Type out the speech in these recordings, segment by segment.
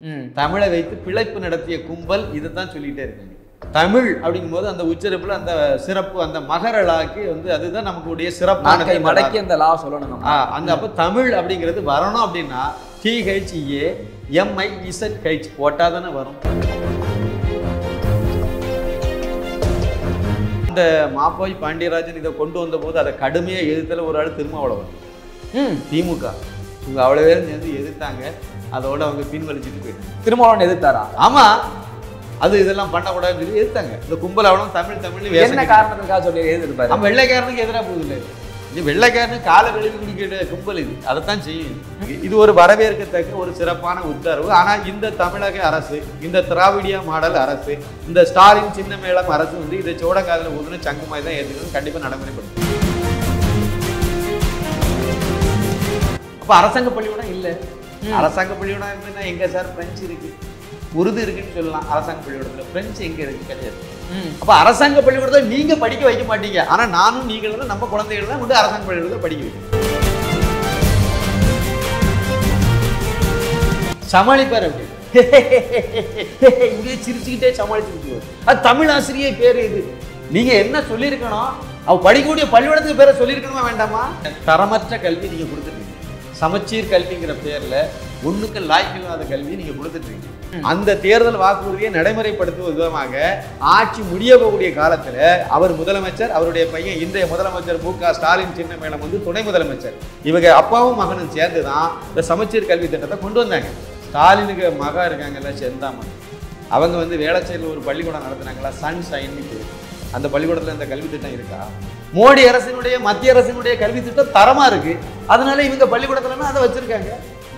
தமிழை வைத்து பிழைப்பு நடத்திய கும்பல் இதைத்தான் சொல்லிட்டே இருக்காங்க. தமிழ் அப்படிங்கும்போது அந்த உச்சரிப்புல அந்த சிறப்பு அந்த மகரலாக்கி வந்து அதுதான் நமக்குடைய சிறப்பான மடக்கி அந்த லா சொல்லணும். அந்த அப்போ தமிழ் அப்படிங்கிறது வரணும் அப்படின்னா THEMIZH போட்டாதானே வரும். இந்த மாப்பாய் பாண்டியராஜன் இதை கொண்டு வந்த போது அதை கடுமையாக எதிர்த்தல ஒரு ஆள் திருமாவளவன் திமுக இவங்க அவ்வளோ பேரும் சேர்ந்து எதிர்த்தாங்க. அதோட அவங்க பின்வலிச்சுட்டு போயிட்டாங்க. திருமாவளவன் எதிர்த்தாரா? ஆமா, அது இதெல்லாம் பண்ணக்கூடாதுன்னு சொல்லி எதிர்த்தாங்க. இந்த கும்பல் அவ்வளோ தமிழ் என்ன காரணத்துக்காக சொல்லி எதிர்ப்பாரு? நம்ம வெள்ளைக்காரனுக்கு எதிராக போகுது. இது வெள்ளைக்காரனுக்கு கால கழிவு குடிக்கிற கும்பல் இது அதைத்தான் செய்யும். இது ஒரு வரவேற்கத்தக்க ஒரு சிறப்பான உத்தரவு. ஆனால் இந்த தமிழக அரசு, இந்த திராவிடியா மாடல் அரசு, இந்த ஸ்டாலின் சின்ன மேளம் அரசு வந்து இதை சோடக்காதில் ஊதுன சங்கு மாதிரி தான் ஏற்றுக்கணும். கண்டிப்பாக நடைமுறைப்படுத்தும். அப்போ அரசாங்க பள்ளிக்கூடம் இல்லை. அரசாங்க பள்ளிக்கூடம் இருக்குன்னா எங்க சார் பிரெஞ்சு இருக்கு, உருது இருக்குன்னு சொல்லலாம். அரசாங்க பள்ளிக்கூடத்தில் பிரெஞ்சு எங்க இருக்கு? கிடையாது. அப்ப அரசாங்க பள்ளிக்கூடத்தை நீங்க படிக்க வைக்க மாட்டீங்க. ஆனா நானும் நீங்களும் நம்ம குழந்தைகள் தான் வந்து அரசாங்க பள்ளிக்கூடத்தை படிக்க வைக்கணும். சமாளிப்பார் அப்படி இங்கே சிரிச்சுக்கிட்டே சமாளிச்சுக்கிட்டு. அது தமிழ் ஆசிரியர் பேரு. இது நீங்க என்ன சொல்லியிருக்கணும்? அவ படிக்கக்கூடிய பள்ளிக்கூடத்துக்கு பேரை சொல்லியிருக்கணுமா வேண்டாமா? தரமற்ற கல்வி நீங்க கொடுத்துருக்கீங்க. சமச்சீர் கல்விங்கிற பேர்ல ஒண்ணுக்கு லாய்க்கில்லாத கல்வி நீங்க கொடுத்துட்டு. அந்த தேர்தல் வாக்குறுதியை நடைமுறைப்படுத்தும் விதமாக ஆட்சி முடிய போகக்கூடிய காலத்துல அவர் முதலமைச்சர், அவருடைய பையன் இன்றைய முதலமைச்சர் மு.க. ஸ்டாலின் சின்ன மேளம் வந்து துணை முதலமைச்சர், இவங்க அப்பாவும் மகனும் சேர்ந்துதான் இந்த சமச்சீர் கல்வி திட்டத்தை கொண்டு வந்தாங்க. ஸ்டாலினுக்கு மகா இருக்காங்கல்ல செந்தாமன், அவங்க வந்து வேளச்சேரியில் ஒரு பள்ளிக்கூடம் நடத்தினாங்களா, சன்ஷைன்னு. அந்த பள்ளிக்கூடத்துல இந்த கல்வி திட்டம் இருக்கா? மோடி அரசினுடைய மத்திய அரசினுடைய கல்வி திட்டம் தரமா இருக்கு. அதனால இவங்க பள்ளிக்கூடத்துல அதை வச்சிருக்காங்க.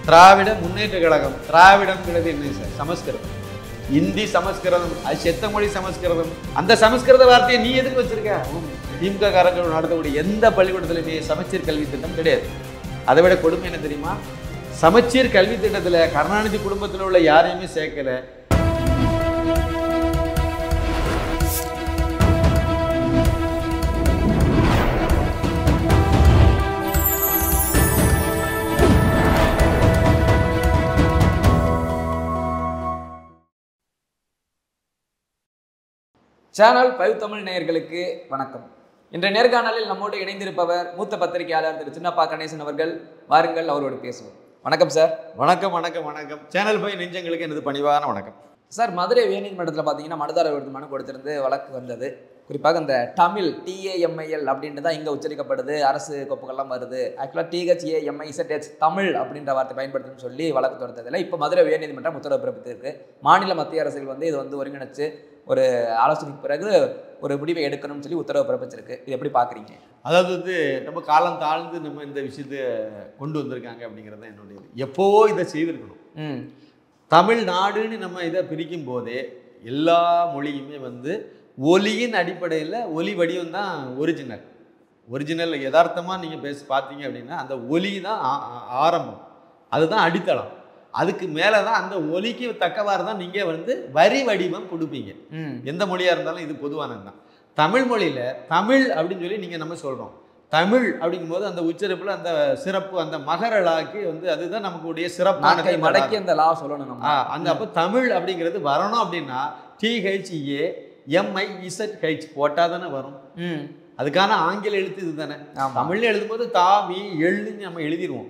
திராவிட முன்னேற்ற கழகம், திராவிடம்ங்கிறது என்ன சார்? சமஸ்கிருதம், இந்தி சமஸ்கிருதம், அது செத்த மொழி சமஸ்கிருதம். அந்த சமஸ்கிருத வார்த்தையை நீ எதுக்கு வச்சிருக்க? திமுக காரர்கள் நடத்தக்கூடிய எந்த பள்ளிக்கூடத்திலுமே சமச்சீர் கல்வி திட்டம் கிடையாது. அதை விட கொடுமை என்ன தெரியுமா? சமச்சீர் கல்வி திட்டத்துல கருணாநிதி குடும்பத்தில் உள்ள யாரையுமே சேர்க்கல. சேனல் 5 தமிழ் நேயர்களுக்கு வணக்கம். இன்றைய நேர்காணலில் நம்மோடு இணைந்திருப்பவர் மூத்த பத்திரிகையாளர் திரு சின்னப்பா கணேசன் அவர்கள். வாருங்கள், அவரோடு பேசுவோம். வணக்கம் சார். வணக்கம் வணக்கம் வணக்கம். சேனல் 5 நெஞ்சங்களுக்கு எனது பணிவான வணக்கம் சார். மதுரை உயர்நீதிமன்றத்தில் பார்த்தீங்கன்னா மனுதாரர் ஒரு மனு கொடுத்திருந்து வழக்கு வந்தது. குறிப்பாக இந்த தமிழ் TAMIL அப்படின்ட்டு தான் இங்கே உச்சரிக்கப்படுது, அரசு கோப்புகள்லாம் வருது. ஆக்சுவலாக THAMIZH தமிழ் அப்படின்ற வார்த்தை பயன்படுத்துன்னு சொல்லி வழக்கு தொடுத்ததில் இப்போ மதுரை உயர்நீதிமன்றம் உத்தரவு பிறப்பித்திருக்கு. மாநில மத்திய அரசுகள் வந்து இது வந்து ஒருங்கிணைச்சு ஒரு ஆலோசனைக்கு பிறகு ஒரு முடிவை எடுக்கணும்னு சொல்லி உத்தரவு பிறப்பிச்சிருக்கு. இது எப்படி பார்க்குறீங்க? அதாவது வந்து நம்ம காலம் தாழ்ந்து நம்ம இந்த விஷயத்தை கொண்டு வந்திருக்காங்க அப்படிங்கிறது தான் என்னுடைய. எப்போவோ இதை செய்திருக்கணும். தமிழ்நாடுன்னு நம்ம இதை பிரிக்கும் போதே எல்லா மொழியுமே வந்து ஒலியின் அடிப்படையில் ஒலி வடிவம் தான் ஒரிஜினல் யதார்த்தமாக நீங்கள் பார்த்தீங்க அப்படின்னா அந்த ஒலி தான் ஆரம்பம், அதுதான் அடித்தளம். அதுக்கு மேலே தான் அந்த ஒலிக்கு தக்கவாறு தான் நீங்கள் வந்து வரி வடிவம் கொடுப்பீங்க. எந்த மொழியாக இருந்தாலும் இது பொதுவானது தான். தமிழ் மொழியில் தமிழ் அப்படின்னு சொல்லி நீங்கள் நம்ம சொல்கிறோம். தமிழ் அப்படிங்கும்போது அந்த உச்சரிப்புல அந்த சிறப்பு அந்த மகரலாக்கி வந்து அதுதான் நமக்குடைய சிறப்பான மடக்கி அந்த லா சொல்லணும். அந்த அப்போ தமிழ் அப்படிங்கிறது வரணும் அப்படின்னா THEMIZH போட்டாதானே வரும். அதுக்கான ஆங்கில எழுத்து இது தானே. தமிழ்ல எழுதும்போது தாமி எழுன்னு நம்ம எழுதிடுவோம்.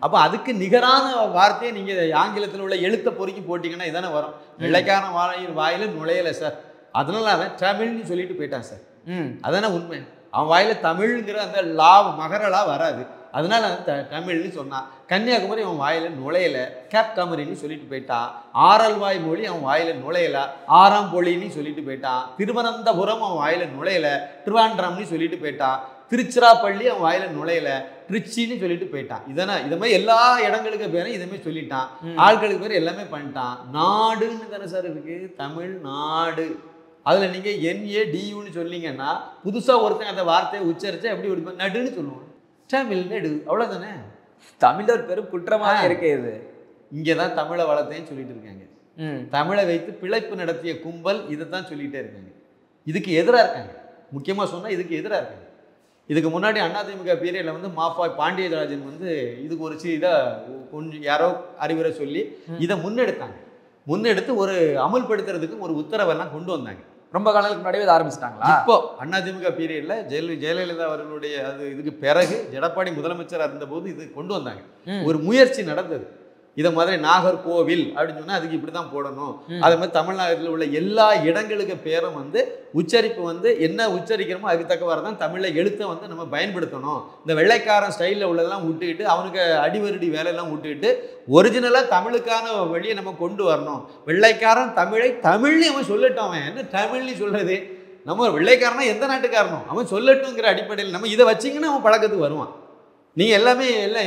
அப்போ அதுக்கு நிகரான வார்த்தையை நீங்க ஆங்கிலத்தில் உள்ள எழுத்தை பொறுக்கி போட்டீங்கன்னா இதானே வரும். வெள்ளைக்கான வாயில நுழையலை சார், அதனால அவன் தமிழ்னு சொல்லிட்டு போயிட்டான் சார். அதானே உண்மை. அவன் வாயில தமிழ்ங்கிற அந்த லா மகரலா வராது, அதனால தமிழ்னு சொன்னான். கன்னியாகுமரி அவன் வாயில நுழையல, கேப் காமரின்னு சொல்லிட்டு போயிட்டான். ஆரல்வாய் மொழி அவன் வாயில நுழையல, ஆறாம் பொழின்னு சொல்லிட்டு போயிட்டான். திருவனந்தபுரம் அவன் வாயில நுழையல, திருவாண்டரம்னு சொல்லிட்டு போயிட்டான். திருச்சிராப்பள்ளி அவன் வாயில நுழையல, திருச்சின்னு சொல்லிட்டு போயிட்டான். இதனா இது மாதிரி எல்லா இடங்களுக்கு பேரும் இதுமே சொல்லிட்டான். ஆட்களுக்கு பேர் எல்லாமே பண்ணிட்டான். நாடுன்னு தானே சார் இருக்கு, தமிழ்நாடு. அதில் நீங்கள் NADUன்னு சொன்னீங்கன்னா புதுசாக ஒருத்தன் அந்த வார்த்தையை உச்சரித்தா எப்படி ஒரு நடுன்னு சொல்லுவோம். தமிழ் நடு, அவ்வளோதானே. தமிழ் ஒரு பெரும் குற்றமாக இருக்கு. இது இங்கே தான் தமிழை வளர்த்தையும் சொல்லிட்டு இருக்காங்க. தமிழை வைத்து பிழைப்பு நடத்திய கும்பல் இதை தான் சொல்லிகிட்டே இருக்காங்க. இதுக்கு எதிராக இருக்காங்க. முக்கியமாக சொன்னால் இதுக்கு எதிராக இருக்காங்க. இதுக்கு முன்னாடி அதிமுக பீரியடில் வந்து மாப்பாய் பாண்டியராஜன் வந்து இதுக்கு ஒரு இதை கொஞ்சம் யாரோ அறிவுரை சொல்லி இதை முன்னெடுத்தாங்க. முன்னெடுத்து ஒரு அமல்படுத்துறதுக்கு ஒரு உத்தரவெல்லாம் கொண்டு வந்தாங்க. ரொம்ப காலங்களுக்கு முன்னாடியே இதை ஆரம்பிச்சிட்டாங்களா? இப்போ அதிமுக பீரியட்ல ஜெயலலிதா அவர்களுடைய இதுக்கு பிறகு எடப்பாடி முதலமைச்சராக இருந்தபோது இது கொண்டு வந்தாங்க. ஒரு முயற்சி நடந்தது. இதை மாதிரி நாகர்கோவில் அப்படின்னு சொன்னா அதுக்கு இப்படிதான் போடணும். அதே மாதிரி தமிழ்நாட்டில் உள்ள எல்லா இடங்களுக்கு பேரும் உச்சரிப்பு என்ன உச்சரிக்கிறோமோ அதுக்கு தக்கவாறு தான் தமிழ்ல எழுத்தை நம்ம பயன்படுத்தணும். இந்த வெள்ளைக்காரன் ஸ்டைலில் உள்ளதெல்லாம் விட்டுக்கிட்டு அவனுக்கு அடிவருடி வேலையெல்லாம் விட்டுக்கிட்டு ஒரிஜினலாக தமிழுக்கான வழியை நம்ம கொண்டு வரணும். வெள்ளைக்காரன் தமிழை தமிழ்னு அவன் சொல்லட்டும். அவன் என்ன தமிழ்னு சொல்றது? நம்ம வெள்ளைக்காரனா எந்த நாட்டுக்காரனும் அவன் சொல்லட்டுங்கிற அடிப்படையில் நம்ம இதை வச்சிங்கன்னா அவன் பழக்கத்துக்கு வருவான். நீங்கள் எல்லாமே எல்லாம்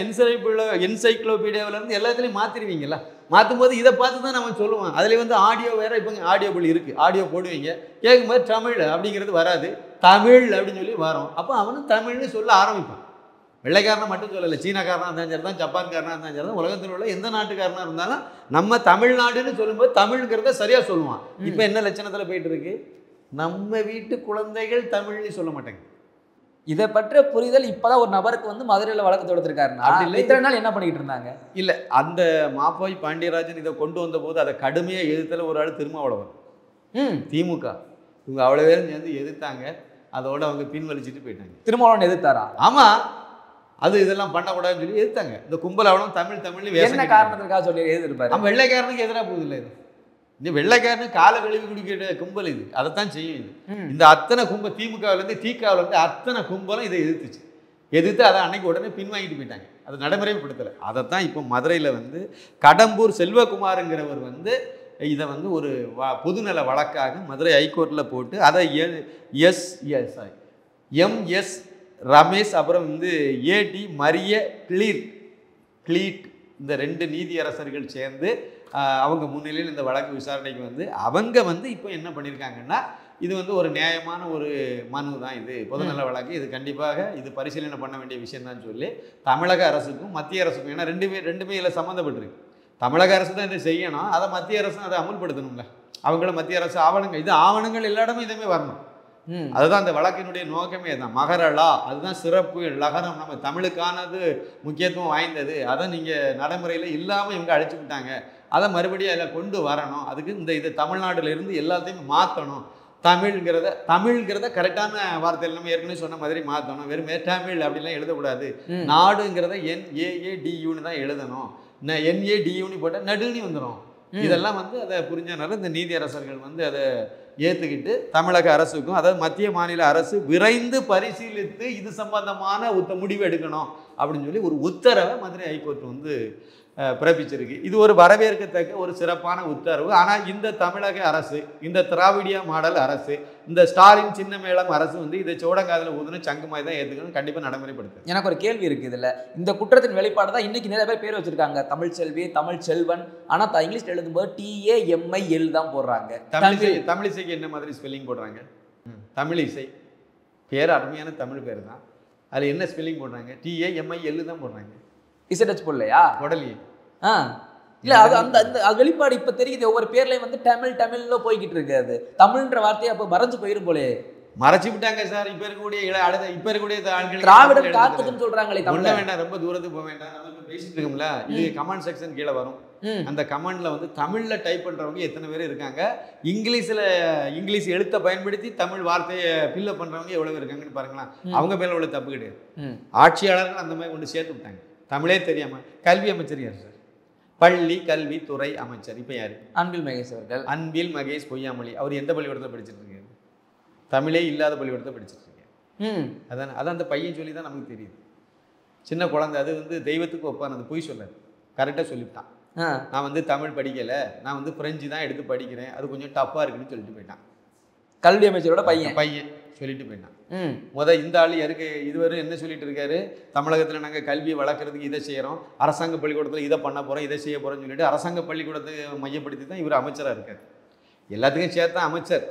என்சைக்ளோபீடியாவிலேருந்து எல்லாத்துலேயும் மாற்றிடுவீங்களா? மாற்றும் போது இதை பார்த்து தான் நம்ம சொல்லுவான். அதில் ஆடியோ வேறு. இப்போ ஆடியோ புள்ளி இருக்குது, ஆடியோ போடுவீங்க, கேட்கும்போது தமிழ் அப்படிங்கிறது வராது, தமிழ் அப்படின்னு சொல்லி வரும். அப்போ அவனும் தமிழ்னு சொல்ல ஆரம்பிப்பான். வெள்ளைக்காரனை மட்டும் சொல்லலை, சீனாக்காரனாக இருந்தாலும் சரி தான், ஜப்பான்காரனாக இருந்தாலும் சரி தான், உலகத்தில் உள்ள எந்த நாட்டுக்காரனாக இருந்தாலும் நம்ம தமிழ்நாடுன்னு சொல்லும்போது தமிழ்ங்கிறத சரியாக சொல்லுவான். இப்போ என்ன லட்சணத்தில் போயிட்டு இருக்கு? நம்ம வீட்டு குழந்தைகள் தமிழ்னு சொல்ல மாட்டாங்க. இதை பற்றிய புரிதல் இப்பதான் ஒரு நபருக்கு மதுரையில் வழக்கு தொடுத்திருக்காருன்னா அப்படி இல்லை. இத்தனை நாள் என்ன பண்ணிக்கிட்டு இருந்தாங்க? இல்லை, அந்த மாப்பாய் பாண்டியராஜன் இதை கொண்டு வந்த போது அதை கடுமையாக எதிர்த்தல ஒரு ஆள் திருமாவளவன், திமுக, இவங்க அவ்வளோ பேரும் சேர்ந்து எதிர்த்தாங்க. அதோட அவங்க பின்வலிச்சுட்டு போயிட்டாங்க. திருமாவளவன் எதிர்த்தாரா? ஆமாம், அது இதெல்லாம் பண்ணக்கூடாதுன்னு சொல்லி எதிர்த்தாங்க. இந்த கும்பல் அவ்வளோ தமிழ்னு என்ன காரணத்துக்காக சொல்லி எதிர்ப்பாரு? நம்ம வெள்ளைக்காரனுக்கு எதிராக போகுது இல்லை. இது இந்த வெள்ளைக்காரனு காலை கழுவி குடிக்கிற கும்பல் இது அதைத்தான் செய்யும். இது இந்த அத்தனை கும்பல் திமுகவிலேருந்து தீகாவிலேருந்து அத்தனை கும்பலும் இதை எதிர்த்து அதை அன்னைக்கு உடனே பின்வாங்கிட்டு போயிட்டாங்க. அதை நடைமுறைப்படுத்தலை. அதைத்தான் இப்போ மதுரையில் கடம்பூர் செல்வகுமாருங்கிறவர் இதை ஒரு பொதுநல வழக்காக மதுரை ஹைகோர்ட்டில் போட்டு அதை எம்எஸ் ரமேஷ் அப்புறம் ஏடி மரிய கிளீட் இந்த 2 நீதியரசர்கள் சேர்ந்து அவங்க முன்னிலையில் இந்த வழக்கு விசாரணைக்கு அவங்க இப்போ என்ன பண்ணியிருக்காங்கன்னா, இது ஒரு நியாயமான ஒரு மனு தான், இது பொதுநல வழக்கு, இது கண்டிப்பாக இது பரிசீலனை பண்ண வேண்டிய விஷயம் தான் சொல்லி தமிழக அரசுக்கும் மத்திய அரசுக்கும், ஏன்னா ரெண்டுமே இதில் சம்மந்தப்பட்டிருக்கு. தமிழக அரசு தான் இதை செய்யணும், அதை மத்திய அரசும் அதை அமுல்படுத்தணும்ல. அவங்களும் மத்திய அரசு ஆவணங்கள் எல்லா இடமும் இதுவுமே வரணும். அதுதான் அந்த வழக்கினுடைய நோக்கமே தான். மகரலா அதுதான் சிறப்பு, லகரம் நம்ம தமிழுக்கானது முக்கியத்துவம் வாய்ந்தது, அதை நீங்கள் நடைமுறையில் இல்லாமல் இவங்க அழைச்சி விட்டாங்க, அதை மறுபடியும் அதில் கொண்டு வரணும். அதுக்கு இது தமிழ்நாட்டிலிருந்து எல்லாத்தையும் மாற்றணும். தமிழ்ங்கிறத கரெக்டான வார்த்தையில் நம்ம ஏற்கனவே சொன்ன மாதிரி மாற்றணும். வெறும் தமிழ் அப்படிலாம் எழுதக்கூடாது. நாடுங்கிறத NAADUன்னு தான் எழுதணும். NADUன்னு போட்டால் நடுன்னு வந்துடும். இதெல்லாம் அதை புரிஞ்சனால இந்த நீதியரசர்கள் அதை ஏற்றுக்கிட்டு தமிழக அரசுக்கும், அதாவது மத்திய மாநில அரசு விரைந்து பரிசீலித்து இது சம்பந்தமான முடிவு எடுக்கணும் அப்படின்னு சொல்லி ஒரு உத்தரவை மதுரை ஹைகோர்ட் பிறப்பிச்சிருக்கு. இது ஒரு வரவேற்கத்தக்க ஒரு சிறப்பான உத்தரவு. ஆனால் இந்த தமிழக அரசு, இந்த திராவிடியா மாடல் அரசு, இந்த ஸ்டாலின் சின்ன மேளம் அரசு இதை சோடங்காதில் ஊதுன சங்கு மாதிரி தான் ஏற்றுக்கணும், கண்டிப்பாக நடைமுறைப்படுத்து. எனக்கு ஒரு கேள்வி இருக்குது. இதில் இந்த குற்றத்தின் வெளிப்பாடு தான் இன்னைக்கு நிறைய பேர் வச்சிருக்காங்க, தமிழ்ச்செல்வி, தமிழ்ச்செல்வன். ஆனால் இங்கிலீஷ் எழுதும்போது TAMIL தான் போடுறாங்க. தமிழிசைக்கு என்ன மாதிரி ஸ்பெல்லிங் போடுறாங்க? தமிழிசை பேர் அருமையான தமிழ் பேர் தான், அதில் என்ன ஸ்பெல்லிங் போடுறாங்க? TAMIL தான் போடுறாங்க. இசட் போடலையா? போடலையே. இல்ல அது அது வெளிப்பாடு இப்ப தெரியுது. ஒவ்வொரு பேர்லயும் தமிழ்ல போய்கிட்டு இருக்கு. அது தமிழ்ன்ற வார்த்தையை அப்ப மறைஞ்சு போயிரும் போலே. மறைச்சு விட்டாங்க சார். இப்ப இருக்கக்கூடிய திராவிடம் காத்துக்குன்னு சொல்றாங்களே. தமிழ் வேண்டாம், ரொம்ப தூரத்துக்கு போக வேண்டாம், நம்ம பேசிட்டு இருக்கோம்ல. இது கமெண்ட் செக்ஷன் கீழே வரும். அந்த கமெண்ட்ல தமிழ்ல டைப் பண்றவங்க எத்தனை பேர் இருக்காங்க, இங்கிலீஷ் எழுத்தை பயன்படுத்தி தமிழ் வார்த்தையை ஃபில்அப் பண்றவங்க எவ்வளவு இருக்காங்கன்னு பாருங்களேன். அவங்க மேல உள்ள தப்பு கிடையாது. ஆட்சியாளர்கள் அந்த மாதிரி கொண்டு சேர்த்து விட்டாங்க. தமிழே தெரியாம. கல்வி அமைச்சர் யார் சார்? பள்ளி கல்வித்துறை அமைச்சர் இப்ப யாரு? அன்பில் மகேஷ் அவர்கள். அன்பில் மகேஷ் பொய்யாமொழி. அவர் எந்த பள்ளிக்கூடத்தில் படிச்சுட்டு இருக்காரு? தமிழே இல்லாத பள்ளிக்கூடத்தை படிச்சுட்டு இருக்கேன். அதான் அந்த பையன் சொல்லி தான் நமக்கு தெரியுது. சின்ன குழந்தை, அது தெய்வத்துக்கு ஒப்பானது, பொய் சொல்லாது, கரெக்டாக சொல்லிவிட்டான். நான் தமிழ் படிக்கலை, நான் பிரெஞ்சு தான் எடுத்து படிக்கிறேன், அது கொஞ்சம் டஃப்பாக இருக்குன்னு சொல்லிட்டு போயிட்டான். கல்வி அமைச்சரோட பையன் சொல்லிட்டு போயிட்டான். இந்த ஆள் இதுவரை என்ன சொல்லிட்டு இருக்காரு? தமிழகத்தில் நாங்கள் கல்வியை வளர்க்குறதுக்கு இதை செய்கிறோம், அரசாங்க பள்ளிக்கூடத்தில் இதை பண்ண போகிறோம், இதை செய்ய போகிறோம்னு சொல்லிட்டு அரசாங்க பள்ளிக்கூடத்தை மையப்படுத்தி தான் இவர் அமைச்சராக இருக்கார். எல்லாத்துக்கும் சேர்த்தா அமைச்சர்.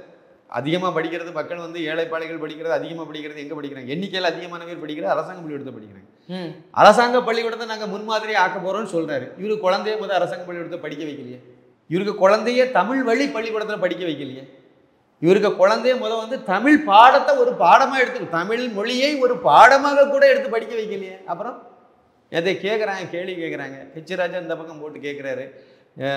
அதிகமாக படிக்கிறது மக்கள் ஏழைப்பாளைகள் படிக்கிறது, அதிகமாக படிக்கிறது எங்கே படிக்கிறாங்க? எண்ணிக்கையில் அதிகமான பேர் படிக்கிறது அரசாங்க பள்ளிக்கூடத்தை படிக்கிறாங்க. அரசாங்க பள்ளிக்கூடத்தை நாங்கள் முன்மாதிரியை ஆக்க போகிறோம்னு சொல்கிறாரு. இவரு குழந்தைய அரசாங்க பள்ளிக்கூடத்தை படிக்க வைக்கலையே. இவருக்கு குழந்தைய தமிழ் வழி பள்ளிக்கூடத்தில் படிக்க வைக்கலையே. இவருக்கு குழந்தைய தமிழ் பாடத்தை ஒரு பாடமாக எடுத்து, தமிழ் மொழியை ஒரு பாடமாக கூட எடுத்து படிக்க வைக்கலையே. அப்புறம் எதை கேட்குறாங்க, கேள்வி கேட்குறாங்க. ராஜா இந்த பக்கம் போட்டு கேட்குறாரு,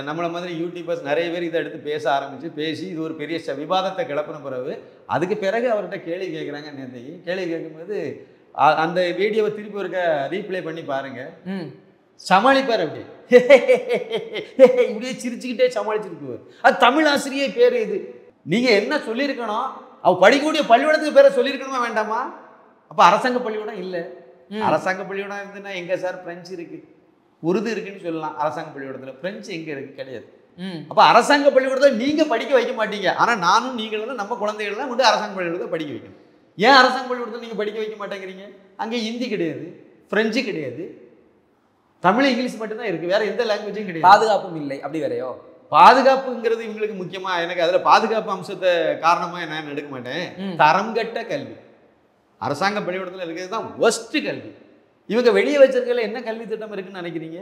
நம்மளை மாதிரி யூடியூபர்ஸ் நிறைய பேர் இதை எடுத்து பேச ஆரம்பித்து பேசி இது ஒரு பெரிய விவாதத்தை கிளப்பின பிறகு அதுக்கு பிறகு அவர்கிட்ட கேள்வி கேட்குறாங்க. நேற்றைக்கு கேள்வி கேட்கும்போது அந்த வீடியோவை திருப்பி ஒருக்க ரீப்ளே பண்ணி பாருங்க. சமாளிப்பார் அப்படி இப்படியே சிரிச்சுக்கிட்டே சமாளிச்சிருக்குவார். அது தமிழ் ஆசிரியை பேர் இது. நீங்கள் என்ன சொல்லியிருக்கணும், அவ படிக்கக்கூடிய பள்ளிக்கூடத்துக்கு பேரை சொல்லியிருக்கணுமா வேண்டாமா? அப்போ அரசாங்க பள்ளிக்கூடம் இல்லை. அரசாங்க பள்ளிக்கூடம் இருந்துன்னா எங்கே சார் பிரெஞ்சு இருக்குது, உருது இருக்குன்னு சொல்லலாம். அரசாங்க பள்ளிக்கூடத்தில் பிரெஞ்சு எங்கே இருக்குது? கிடையாது. அப்போ அரசாங்க பள்ளிக்கூடத்தில் நீங்கள் படிக்க வைக்க மாட்டீங்க. ஆனால் நானும் நீங்களும் நம்ம குழந்தைகள்லாம் கொண்டு அரசாங்க பள்ளிக்கூடத்தை படிக்க வைக்கணும். ஏன் அரசாங்க பள்ளிக்கூடத்தில் நீங்கள் படிக்க வைக்க மாட்டேங்கிறீங்க? அங்கே ஹிந்தி கிடையாது, ஃப்ரெஞ்சு கிடையாது, தமிழ் இங்கிலீஷ் மட்டும்தான் இருக்குது, வேற எந்த லாங்குவேஜும் கிடையாது. பாதுகாப்பும் இல்லை. அப்படி வேறையோ? பாதுகாப்புங்கிறது இவங்களுக்கு முக்கியமா? எனக்கு அதில் பாதுகாப்பு அம்சத்தை காரணமாக நான் எடுக்க மாட்டேன். தரம் கட்ட கல்வி அரசாங்க பள்ளிக்கூடத்தில் இருக்கிறது தான் ஒஸ்ட் கல்வி. இவங்க வெளியே வச்சிருக்கல என்ன கல்வி திட்டம் இருக்குன்னு நினைக்கிறீங்க?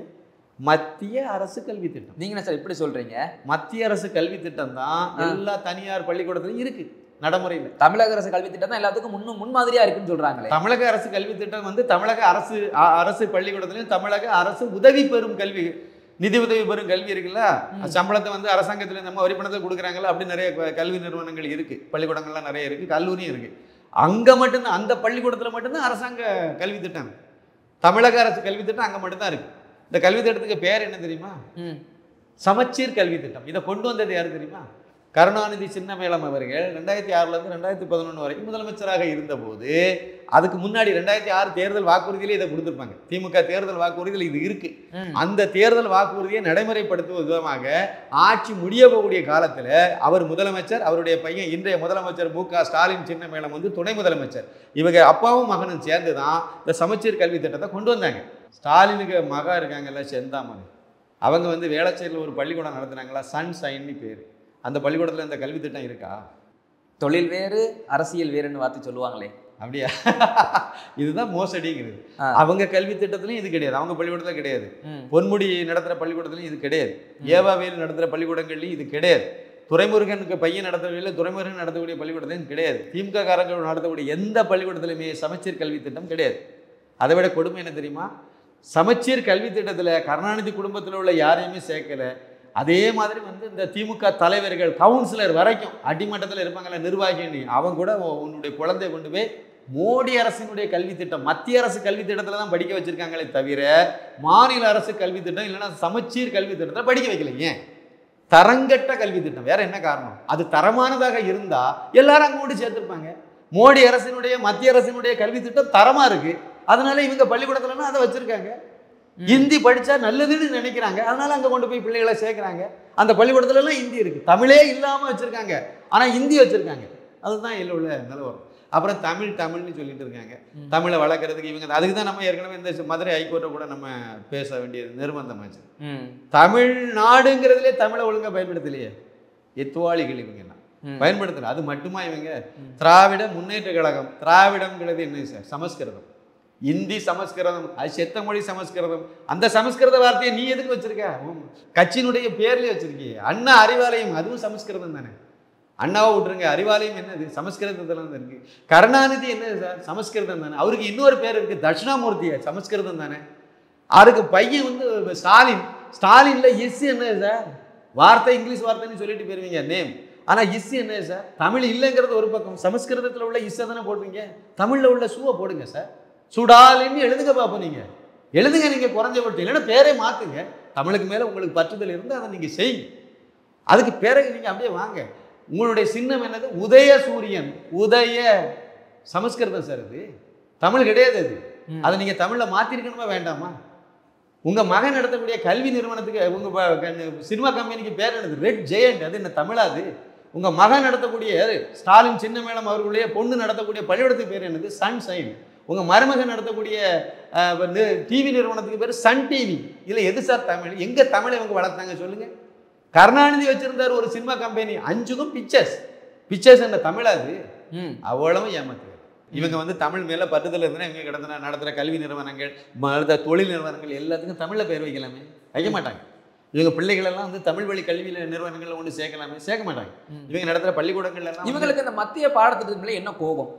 மத்திய அரசு கல்வி திட்டம். நீங்க என்ன சார் இப்படி சொல்றீங்க? மத்திய அரசு கல்வி திட்டம் தான் எல்லா தனியார் பள்ளிக்கூடத்திலும் இருக்கு நடைமுறையில். தமிழக அரசு கல்வி திட்டம் தான் எல்லாத்துக்கும் முன்மாதிரியா இருக்குன்னு சொல்றாங்களே. தமிழக அரசு கல்வி திட்டம் வந்து தமிழக அரசு பள்ளிக்கூடத்திலையும் தமிழக அரசு உதவி பெறும் கல்வி, நிதி உதவி பெறும் கல்வி இருக்குல்ல, சம்பளத்தை வந்து அரசாங்கத்துல நம்ம வரி பணத்தை கொடுக்குறாங்களா, அப்படி நிறைய கல்வி நிறுவனங்கள் இருக்கு, பள்ளிக்கூடங்கள்லாம் நிறைய இருக்கு, கல்லூரியும் இருக்கு. அங்க மட்டும்தான், அந்த பள்ளிக்கூடத்துல மட்டும்தான் அரசாங்க கல்வி திட்டம், தமிழக அரசு கல்வி திட்டம் அங்க மட்டும்தான் இருக்கு. இந்த கல்வி திட்டத்துக்கு பேர் என்ன தெரியுமா? சமச்சீர் கல்வி திட்டம். இதை கொண்டு வந்தது யாரு தெரியுமா? கருணாநிதி சின்னமேளம் அவர்கள் 2006 2011 வரைக்கும் முதலமைச்சராக இருந்தபோது, அதுக்கு முன்னாடி 2006 தேர்தல் வாக்குறுதியிலே இதை கொடுத்துருப்பாங்க. திமுக தேர்தல் வாக்குறுதியில் இது இருக்கு. அந்த தேர்தல் வாக்குறுதியை நடைமுறைப்படுத்தும் விதமாக ஆட்சி முடிய போகக்கூடிய காலத்தில் அவர் முதலமைச்சர், அவருடைய பையன் இன்றைய முதலமைச்சர் மு.க. ஸ்டாலின் சின்னமேளம் வந்து துணை முதலமைச்சர். இவங்க அப்பாவும் மகனும் சேர்ந்து தான் இந்த சமச்சீர் கல்வி திட்டத்தை கொண்டு வந்தாங்க. ஸ்டாலினுக்கு மகா இருக்காங்கல்ல, செந்தாமன், அவங்க வந்து வேளச்சேரியில் ஒரு பள்ளிக்கூடம் நடத்துனாங்களா, சன்ஷைன்னு பேர். அந்த பள்ளிக்கூடத்தில் இந்த கல்வி திட்டம் இருக்கா? தொழில் வேறு அரசியல் வேறுன்னு வார்த்தை சொல்லுவாங்களே, அப்படியா? இதுதான் மோசடிங்கிறது. அவங்க கல்வி திட்டத்திலையும் இது கிடையாது, அவங்க பள்ளிக்கூடத்தில் கிடையாது. பொன்முடி நடத்துகிற பள்ளிக்கூடத்துலையும் இது கிடையாது, ஏவாவேல் நடத்துகிற பள்ளிக்கூடங்கள்லையும் இது கிடையாது, துரைமுருகனுக்கு பையன் நடத்தக்கூடிய துரைமுருகன் நடத்தக்கூடிய பள்ளிக்கூடத்துலையும் கிடையாது, திமுக காரங்கள் நடத்தக்கூடிய எந்த பள்ளிக்கூடத்துலையுமே சமச்சீர் கல்வி திட்டம் கிடையாது. அதை விட கொடுமை என்ன தெரியுமா? சமச்சீர் கல்வி திட்டத்தில் கருணாநிதி குடும்பத்தில் உள்ள யாரையுமே சேர்க்கலை. அதே மாதிரி வந்து இந்த திமுக தலைவர்கள், கவுன்சிலர் வரைக்கும் அடிமட்டத்தில் இருப்பாங்கல்ல, நிர்வாகினி, அவங்க கூட உன்னுடைய குழந்தைய கொண்டு போய் மோடி அரசினுடைய கல்வி திட்டம், மத்திய அரசு கல்வி திட்டத்தில் தான் படிக்க வச்சிருக்காங்களே தவிர மாநில அரசு கல்வி திட்டம் இல்லைன்னா சமச்சீர் கல்வி திட்டத்தில் படிக்க வைக்கல. ஏன்? தரங்கட்ட கல்வி திட்டம். வேற என்ன காரணம்? அது தரமானதாக இருந்தா எல்லாரும் அங்கே கொண்டு சேர்த்துருப்பாங்க. மோடி அரசினுடைய மத்திய அரசினுடைய கல்வி திட்டம் தரமா இருக்கு, அதனால இவங்க பள்ளிக்கூடத்துலன்னா அதை வச்சிருக்காங்க. ஹிந்தி படித்தா நல்லதுன்னு நினைக்கிறாங்க, அதனால அங்கே கொண்டு போய் பிள்ளைகளை சேர்க்குறாங்க. அந்த பள்ளிக்கூடத்துலலாம் ஹிந்தி இருக்குது, தமிழே இல்லாமல் வச்சுருக்காங்க, ஆனால் ஹிந்தி வச்சுருக்காங்க. அதுதான் இதில் உள்ள நிலவரம். அப்புறம் தமிழ்னு சொல்லிட்டு இருக்காங்க. தமிழை வளர்க்குறதுக்கு இவங்க, அதுக்கு தான் நம்ம ஏற்கனவே இந்த மதுரை ஹைகோர்ட்டை கூட நம்ம பேச வேண்டியது நிர்பந்தமாச்சு. தமிழ்நாடுங்கிறதுலே தமிழை ஒழுங்காக பயன்படுத்தலையே, எத்துவாளிகள் இவங்கெல்லாம் பயன்படுத்தலை. அது மட்டுமா இவங்க திராவிட முன்னேற்ற கழகம், திராவிடம்ங்கிறது என்ன சார்? சமஸ்கிருதம், இந்தி சமஸ்கிருதம், அது செத்த மொழி சமஸ்கிருதம். அந்த சமஸ்கிருத வார்த்தையை நீ எதுக்கு வச்சிருக்க? கட்சியினுடைய பேர்லயே வச்சிருக்கீங்க. அண்ணா அறிவாலயம், அதுவும் சமஸ்கிருதம் தானே. அண்ணாவை விட்டுருங்க, அறிவாலயம் என்னது? சமஸ்கிருதத்துல தான் இருக்கு. கருணாநிதி என்னது சார்? சமஸ்கிருதம் தானே. அவருக்கு இன்னொரு பேர் இருக்கு, தட்சிணாமூர்த்தி, சமஸ்கிருதம் தானே. அவருக்கு பையன் வந்து ஸ்டாலின்ல எஸ் என்னது சார்? வார்த்தை இங்கிலீஷ் வார்த்தைன்னு சொல்லிட்டு போயிருவீங்க நேம், ஆனா இஸ் என்னது சார்? தமிழ் இல்லைங்கிறது ஒரு பக்கம், சமஸ்கிருதத்துல உள்ள இஸ்ஸை தானே போடுவீங்க. தமிழ்ல உள்ள சூவை போடுங்க சார், சுடாலின்னு எழுதுங்க பார்ப்போம். நீங்க எழுதுங்க, நீங்க குறைஞ்சபட்சம் இல்லைன்னா பேரே மாத்துங்க. தமிழுக்கு மேல உங்களுக்கு பற்றுதல் இருந்து அதை நீங்க செய்யுங்க. அதுக்கு பிறகு நீங்க அப்படியே வாங்க. உங்களுடைய சின்னம் என்னது? உதய சூரியன். உதய சமஸ்கிருதம் சார், அது தமிழ் கிடையாது. அதை நீங்க தமிழ்ல மாத்திருக்கணுமா வேண்டாமா? உங்க மகன் நடத்தக்கூடிய கல்வி நிறுவனத்துக்கு, உங்க சினிமா கம்பெனிக்கு பேர் என்னது? Red giant. அது என்ன தமிழாது? உங்க மகன் நடத்தக்கூடிய ஸ்டாலின் சின்னமேளம் அவர்களுடைய பொண்ணு நடத்தக்கூடிய பள்ளிக்கூடத்துக்கு பேர் என்னது? சன்ஷைன். உங்க மருமகன் நடத்தக்கூடிய டிவி நிறுவனத்துக்கு பேர் சன் டிவி. இதுல எது சார் தமிழ்? எங்க தமிழை இவங்க வளர்த்தாங்க சொல்லுங்க? கருணாநிதி வச்சிருந்தாரு ஒரு சினிமா கம்பெனி, 5க்கும் பிக்சர்ஸ் என்ன தமிழாது? அவ்வளவு ஏமாத்து. இவங்க வந்து தமிழ் மேல பற்றுதல் இருந்தா இவங்க நடத்துற கல்வி நிறுவனங்கள், தொழில் நிறுவனங்கள் எல்லாத்துக்கும் தமிழ்ல பேர் வைக்கலாமே, வைக்க மாட்டாங்க. இவங்க பிள்ளைகள் எல்லாம் வந்து தமிழ் வழி கல்வி நிறுவனங்கள்ல ஒன்று சேர்க்கலாமே, சேர்க்க மாட்டாங்க. இவங்க நடத்துற பள்ளிக்கூடங்கள்ல எல்லாம் இவங்களுக்கு இந்த மத்திய பாடத்திட்டத்துல என்ன கோபம்?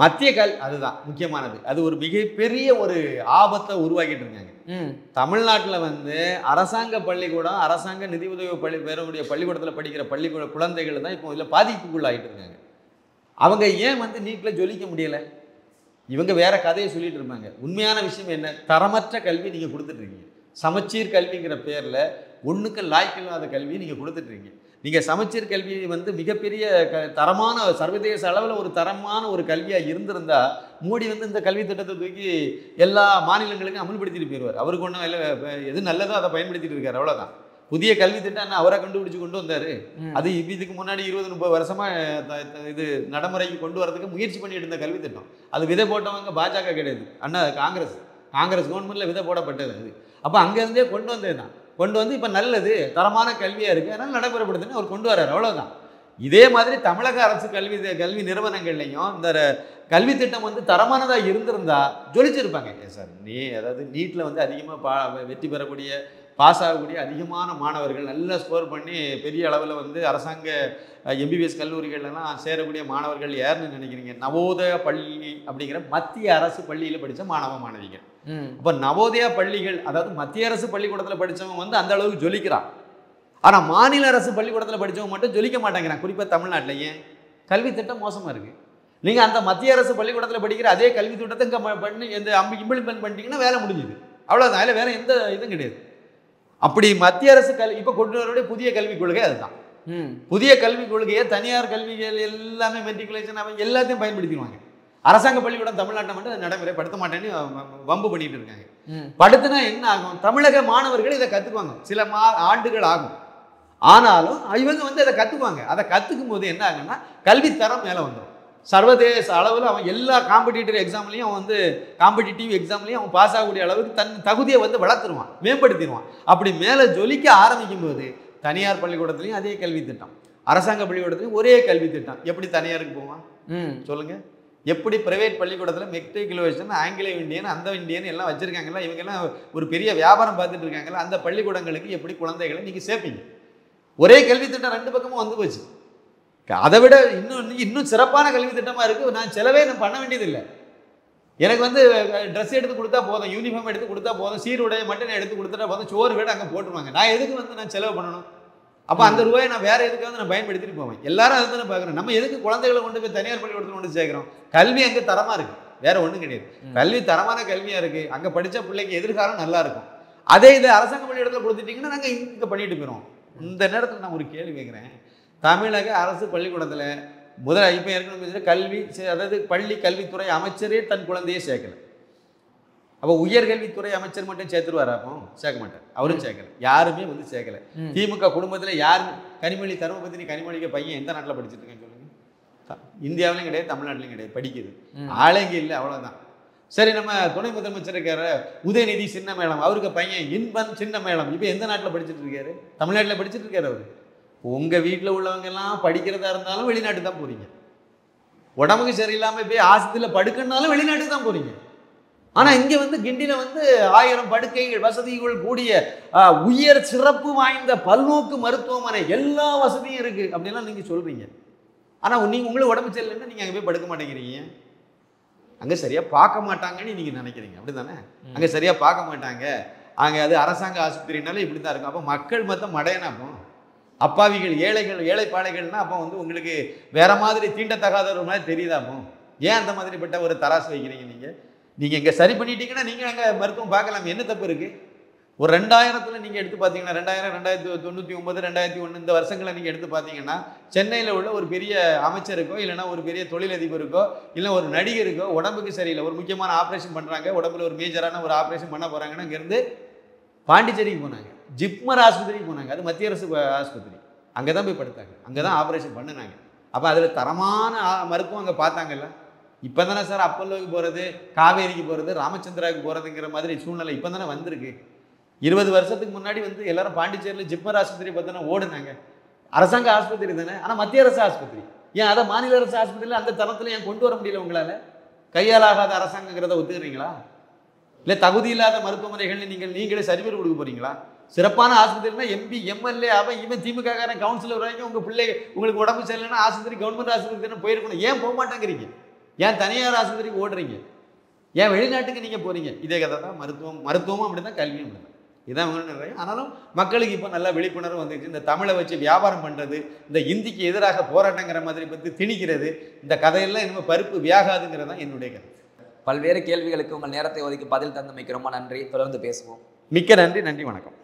மத்திய அதுதான் முக்கியமானது. அது ஒரு மிகப்பெரிய ஒரு ஆபத்தை உருவாக்கிட்டு இருக்காங்க. தமிழ்நாட்டில் வந்து அரசாங்க பள்ளிக்கூடம், அரசாங்க நிதி உதவி பெறக்கூடிய பள்ளிக்கூடத்தில் படிக்கிற குழந்தைகள் தான் இப்போ இதில் பாதிப்புக்குள்ளாகிட்டு இருக்காங்க. அவங்க ஏன் வந்து நீட்டில் ஜொலிக்க முடியலை? இவங்க வேற கதையை சொல்லிட்டு இருப்பாங்க. உண்மையான விஷயம் என்ன? தரமற்ற கல்வி நீங்கள் கொடுத்துட்ருக்கீங்க. சமச்சீர் கல்விங்கிற பேரில் ஒன்றுக்கு லாய்க்கில்லாத கல்வி நீங்கள் கொடுத்துட்ருக்கீங்க. நீங்கள் சமச்சீர் கல்வி வந்து மிகப்பெரிய தரமான சர்வதேச அளவில் ஒரு தரமான ஒரு கல்வியாக இருந்திருந்தால் மோடி வந்து இந்த கல்வி திட்டத்தை தூக்கி எல்லா மாநிலங்களுக்கும் அமல்படுத்திட்டு போயிடுவார். அவருக்கு ஒன்றும் எது நல்லதோ அதை பயன்படுத்திட்டு இருக்காரு, அவ்வளோதான். புதிய கல்வி திட்டம் அவரை கண்டுபிடிச்சு கொண்டு வந்தார். அது இதுக்கு முன்னாடி 20-30 வருஷமாக இது நடைமுறைக்கு கொண்டு வரதுக்கு முயற்சி பண்ணிட்டு இருந்த கல்வி திட்டம். அது விதை போட்டவங்க பாஜக கிடையாது, அண்ணா காங்கிரஸ் கவர்மெண்ட்டில் விதை போடப்பட்டது. அது அப்போ அங்கேருந்தே கொண்டு வந்தது தான். கொண்டு வந்து இப்போ நல்லது தரமான கல்வியாக இருக்குது, அதனால் நடைமுறைப்படுத்துன்னு அவர் கொண்டு வர்றார், அவ்வளோதான். இதே மாதிரி தமிழக அரசு கல்வி நிறுவனங்கள்லையும் இந்த கல்வி திட்டம் வந்து தரமானதாக இருந்திருந்தா ஜொலிச்சிருப்பாங்க. சார் அதாவது நீட்டில் வந்து அதிகமாக வெற்றி பெறக்கூடிய பாஸ் ஆகக்கூடிய அதிகமான மாணவர்கள் நல்லா ஸ்கோர் பண்ணி பெரிய அளவில் வந்து அரசாங்க எம்பிபிஎஸ் கல்லூரிகள்லாம் சேரக்கூடிய மாணவர்கள் யாருன்னு நினைக்கிறீங்க? நவோதயா பள்ளி அப்படிங்கிற மத்திய அரசு பள்ளியில் படித்த மாணவிகள். அப்போ நவோதயா பள்ளிகள், அதாவது மத்திய அரசு பள்ளிக்கூடத்தில் படித்தவங்க வந்து அந்த அளவுக்கு ஜொலிக்கிறான். ஆனால் மாநில அரசு பள்ளிக்கூடத்தில் படித்தவங்க மட்டும் ஜொலிக்க மாட்டேங்கிறான். குறிப்பாக தமிழ்நாட்டிலேயே கல்வி திட்டம் மோசமாக இருக்குது. நீங்கள் அந்த மத்திய அரசு பள்ளிக்கூடத்தில் படிக்கிற அதே கல்வி திட்டத்தை இங்கே பண்ணி இம்ப்ளிமெண்ட் பண்ணிட்டீங்கன்னா வேலை முடிஞ்சுது, அவ்வளோதான். அதில் வேறு எந்த இதுவும் கிடையாது. அப்படி மத்திய அரசு இப்போ கொண்டு வரக்கூடிய புதிய கல்விக் கொள்கை அதுதான். புதிய கல்விக் கொள்கையை தனியார் கல்விகள் எல்லாமே மெட்ரிகுலேஷன் அவங்க எல்லாத்தையும் பயன்படுத்திடுவாங்க. அரசாங்க பள்ளிக்கூடம் தமிழ்நாட்டை மட்டும் நடைமுறைப்படுத்த மாட்டேன்னு வம்பு பண்ணிட்டு இருக்காங்க. படுத்துனா என்ன ஆகும்? தமிழக மாணவர்கள் இதை கற்றுக்குவாங்க, சில ஆண்டுகள் ஆகும். ஆனாலும் இவங்க வந்து அதை கற்றுக்குவாங்க. அதை கற்றுக்கும் போது என்ன ஆகுன்னா கல்வி தரம் மேலே வந்துடும். சர்வதேச அளவில் அவன் எல்லா காம்படிட்டிவ் எக்ஸாம்லையும் அவன் பாஸ் ஆகக்கூடிய அளவுக்கு தன் தகுதியை வந்து வளர்த்துருவான், மேம்படுத்திடுவான். அப்படி மேலே ஜொலிக்க ஆரம்பிக்கும் போது தனியார் பள்ளிக்கூடத்துலையும் அதே கல்வி திட்டம், அரசாங்க பள்ளிக்கூடத்துலையும் ஒரே கல்வி திட்டம். எப்படி தனியாருக்கு போவான் சொல்லுங்க? எப்படி பிரைவேட் பள்ளிக்கூடத்தில் மெட்ரிகுலேஷன், ஆங்கிலோ இந்தியன், அந்த இந்தியன் எல்லாம் வச்சுருக்காங்களா? இவங்கெல்லாம் ஒரு பெரிய வியாபாரம் பார்த்துட்டு இருக்காங்களா? அந்த பள்ளிக்கூடங்களுக்கு எப்படி குழந்தைகளை நீங்கள் சேர்ப்பீங்க? ஒரே கல்வி திட்டம் ரெண்டு பக்கமும் வந்து போச்சு. அதை விட இன்னும் சிறப்பான கல்வி திட்டமாக இருக்குது. நான் செலவே பண்ண வேண்டியதில்லை. எனக்கு வந்து ட்ரெஸ் எடுத்து கொடுத்தா போதும், யூனிஃபார்ம் எடுத்து கொடுத்தா போதும், சீருடைய மட்டும் எடுத்து கொடுத்துட்டா போதும், சோறு வீடு அங்கே போட்டுருவாங்க. நான் எதுக்கு வந்து நான் செலவு பண்ணணும்? அப்போ அந்த ரூபாயை நான் வேறு எதுக்காவது நான் பயன்படுத்திட்டு போவேன். எல்லாரும் அதை தானே பார்க்குறேன். நம்ம எதுக்கு குழந்தைகளை கொண்டு போய் தனியார் பள்ளிக்கூடத்தில் கொண்டு சேர்க்குறோம்? கல்வி அங்கே தரமாக இருக்குது, வேற ஒன்றும் கிடையாது. கல்வி தரமான கல்வியாக இருக்குது, அங்கே படித்த பிள்ளைக்கு எதிர்காலம் நல்லா இருக்கும். அதே இதை அரசாங்க பள்ளிக்கூடத்தில் கொடுத்துட்டிங்கன்னா நாங்கள் இங்கே பண்ணிட்டு போயிடுவோம். இந்த நேரத்தில் நான் ஒரு கேள்வி கேட்குறேன். தமிழக அரசு பள்ளிக்கூடத்தில் இப்போ ஏற்கனவே கல்வி, அதாவது பள்ளி கல்வித்துறை அமைச்சரே தன் குழந்தையை சேர்க்கலை. அப்போ உயர்கல்வித்துறை அமைச்சர் மட்டும் சேர்த்துருவாரா? அப்போ சேர்க்க மாட்டார், அவரும் சேர்க்கலை, யாருமே வந்து சேர்க்கலை. திமுக குடும்பத்தில் யாருமே கனிமொழி, கனிமொழிக்கு பையன் எந்த நாட்டில் படிச்சுட்டு இருக்கேன்னு சொல்லுங்க? இந்தியாவிலையும் கிடையாது, தமிழ்நாட்டிலையும் கிடையாது, படிக்குது ஆளுங்க இல்லை, அவ்வளோதான். சரி, நம்ம துணை முதலமைச்சர் இருக்காரு உதயநிதி சின்ன மேளம், அவருக்கு பையன் இன்பன் சின்ன மேளம், இப்போ எந்த நாட்டில் படிச்சுட்டு இருக்காரு? தமிழ்நாட்டில் படிச்சுட்டு இருக்காரு அவர். உங்கள் வீட்டில் உள்ளவங்க எல்லாம் படிக்கிறதா இருந்தாலும் வெளிநாட்டு தான் போகிறீங்க. உடம்புக்கு சரியில்லாமல் போய் ஆஸ்பத்திரியில் படுக்கணுனாலும் வெளிநாட்டுக்கு தான் போகிறீங்க. ஆனால் இங்கே வந்து கிண்டியில் வந்து 1000 படுக்கைகள் வசதிகள் கூடிய உயர் சிறப்பு வாய்ந்த பல்நோக்கு மருத்துவமனை எல்லா வசதியும் இருக்குது அப்படின்லாம் நீங்கள் சொல்கிறீங்க. ஆனால் உங்களுக்கு உடம்பு சரியில்லைன்னா நீங்கள் அங்கே போய் படுக்க மாட்டேங்கிறீங்க. அங்கே சரியாக பார்க்க மாட்டாங்கன்னு நீங்கள் நினைக்கிறீங்க, அப்படி தானே? அங்கே சரியாக பார்க்க மாட்டாங்க, அங்கே அது அரசாங்க ஆஸ்பத்திரினாலும் இப்படி தான் இருக்கும். அப்போ மக்கள் மொத்தம் மடையனா? அப்போ அப்பாவிகள், ஏழைப்பாளைகள்னா அப்போ வந்து உங்களுக்கு வேற மாதிரி தீண்டத்தகாத ஒரு மாதிரி தெரியுதா? அப்போ ஏன் அந்த மாதிரிப்பட்ட ஒரு தராசு வைக்கிறீங்க? நீங்கள் இங்கே சரி பண்ணிட்டீங்கன்னா நீங்கள் அங்கே மருத்துவம் பார்க்கலாம், என்ன தப்பு இருக்குது? ஒரு 2000 நீங்கள் எடுத்து பார்த்தீங்கன்னா 2000, 1999, 2001 இந்த வருஷங்களை நீங்கள் எடுத்து பார்த்தீங்கன்னா சென்னையில் உள்ள ஒரு பெரிய அமைச்சருக்கோ இல்லைனா ஒரு பெரிய தொழிலதிபருக்கோ இல்லை ஒரு நடிகருக்கோ உடம்புக்கு சரியில்லை, ஒரு முக்கியமான ஆப்ரேஷன் பண்ணுறாங்க, உடம்புல ஒரு மேஜரான ஒரு ஆப்ரேஷன் பண்ண போகிறாங்கன்னா இங்கேருந்து பாண்டிச்சேரிக்கு போனாங்க, ஜிப்மர் ஆஸ்பத்திரிக்கு போனாங்க, அது மத்திய அரசு ஆஸ்பத்திரி, அங்கே தான் போய் படுத்தாங்க, அங்கே தான் ஆப்ரேஷன் பண்ணினாங்க. அப்போ அதில் தரமான மருத்துவம் அங்கே பார்த்தாங்கல்ல. இப்போ தானே சார் அப்பல்லோவுக்கு போகிறது, காவேரிக்கு போகிறது, ராமச்சந்திராவுக்கு போகிறதுங்கிற மாதிரி சூழ்நிலை இப்போ தானே வந்திருக்கு. 20 வருஷத்துக்கு முன்னாடி வந்து எல்லாரும் பாண்டிச்சேரியில் ஜிப்மர் ஆஸ்பத்திரி பார்த்தோன்னா ஓடுனாங்க. அரசாங்க ஆஸ்பத்திரி தானே, ஆனால் மத்திய அரசு ஆஸ்பத்திரி. ஏன் அதை மாநில அரசு ஆஸ்பத்திரியில் அந்த தரத்தில் ஏன் கொண்டு வர முடியல உங்களால்? கையாலாகாத அரசாங்கங்கிறத ஒத்துக்கிறீங்களா? இல்லை தகுதி இல்லாத மருத்துவமனைகள் நீங்களே சரிபெற கொடுக்க போகிறீங்களா? சிறப்பான ஆஸ்பத்திரினா எம்பி, எம்எல்ஏ, அவன் இவன் திமுககாரன் கவுன்சிலர் வரைக்கும் உங்களுக்கு உடம்பு சரியில்லைன்னா ஆஸ்பத்திரி, கவர்மெண்ட் ஆஸ்பத்திரி தானே போயிருக்கணும். ஏன் போக மாட்டேங்கிறீங்க? ஏன் தனியார் ஆஸ்பத்திரிக்கு ஓடுறீங்க? ஏன் வெளிநாட்டுக்கு நீங்கள் போகிறீங்க? இதே கதை தான் மருத்துவமும் அப்படி தான், கல்வியும் அப்படி தான். இதான் நிறைய. ஆனாலும் மக்களுக்கு இப்போ நல்ல விழிப்புணர்வு வந்துச்சு. இந்த தமிழை வச்சு வியாபாரம் பண்ணுறது, இந்த இந்திக்கு எதிராக போராட்டங்கிற மாதிரி பற்றி திணிக்கிறது, இந்த கதையெல்லாம் இனிமேல் பருப்பு வியாகாதுங்கிறது தான் என்னுடைய கருத்து. பல்வேறு கேள்விகளுக்கு உங்கள் நேரத்தை ஒதுக்கி பதில் தந்தமைக்கு ரொம்ப நன்றி. தொடர்ந்து பேசுவோம். மிக்க நன்றி. நன்றி, வணக்கம்.